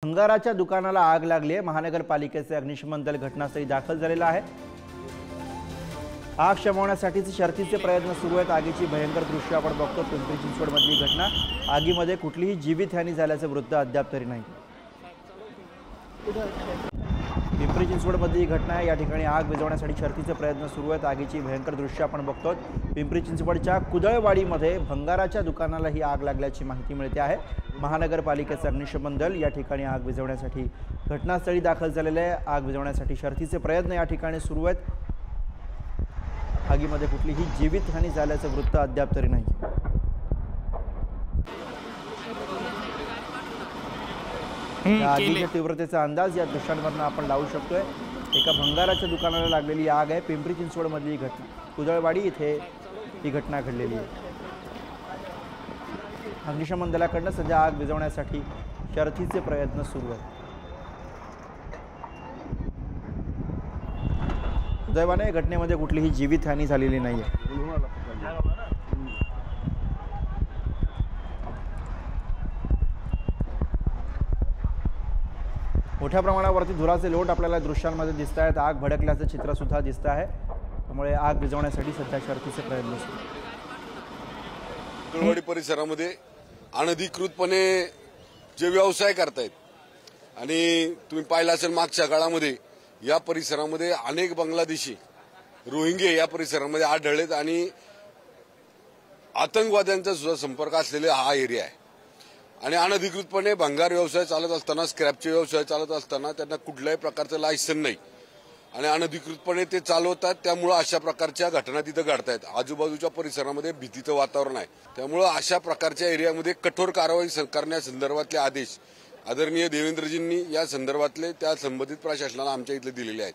भंगाराच्या दुकानाला आग लागली आहे। महानगरपालिकेचे अग्निशमन दल घटनास्थळी दाखल झालेला आहे। आग शमवण्यासाठीचे शर्थीचे प्रयत्न सुरू आहेत। आगीची भयंकर दृश्य आपण बघतो। पिंपरी चिंचवड मधली घटना। आगीमध्ये कुठलीही जीवितहानी झाल्याचे वृत्त अद्याप तरी नाही। पिंपरी चिंचवड मधली घटना आहे। या ठिकाणी आग विझवण्यासाठी शर्थीचे प्रयत्न सुरू आहेत। आगीची भयंकर दृश्य आपण बघतो। पिंपरी चिंचवडच्या कुदळवाडीमध्ये भंगाराच्या दुकानाला ही आग लागल्याची माहिती मिळते आहे। महानगरपालिकेचे अग्निशमन दल या ठिकाणी आग विझवण्यासाठी घटनास्थळी दाखल झालेले आहे। आग विझवण्यासाठी शर्थीचे प्रयत्न या ठिकाणी सुरू आहेत। आगीमध्ये कुठलीही जीवितहानी झाल्याचे वृत्त अद्याप तरी नाही। आगीच्या तीव्रतेचा अंदाज या दृश्यांवरून आपण लावू शकतोय। एका भंगाराच्या दुकानाला लागलेली आग आहे। पिंपरी चिंचवड मधली घटना, कुदळवाडी इथे ही घटना घडलेली आहे। अग्निशमन दलाकडून सध्या आग विझवण्यासाठी शर्थीचे प्रयत्न सुरू आहेत। दैवाने घटनेमध्ये कुठलीही जीवितहानी झालेली नाहीये। मोठ्या प्रमाणावरती धुराचे लोट आपल्याला दृश्यांमध्ये दिसत आहेत। आग भडकल्याचं चित्र सुद्धा दिसत आहे। त्यामुळे आग विझवण्यासाठी सध्या शर्थीचे प्रयत्न सुरू आहेत। कुदळवाडी परिसरामध्ये अनधिकृतपणे जे व्यवसाय करतायत आणि तुम्ही पाहिलं असेल मागच्या काळामध्ये या परिसरामध्ये अनेक बांगलादेशी रोहिंगे या परिसरामध्ये आढळलेत आणि आतंकवाद्यांचा सुद्धा संपर्क असलेला हा एरिया आहे। आणि अनधिकृतपणे भंगार व्यवसाय चालत असताना, स्क्रॅपचे व्यवसाय चालत असताना त्यांना कुठल्याही प्रकारचं लायसन नाही आणि अनधिकृतपणे ते चालवतात। त्यामुळे अशा प्रकारच्या घटना तिथं घडतायत। आजूबाजूच्या परिसरामध्ये भीतीचं वातावरण आहे। त्यामुळे अशा प्रकारच्या एरियामध्ये कठोर कारवाई करण्यासंदर्भातले आदेश आदरणीय देवेंद्रजींनी या संदर्भातले त्या संबंधित प्रशासनाला आमच्या इथले दिलेले आहेत।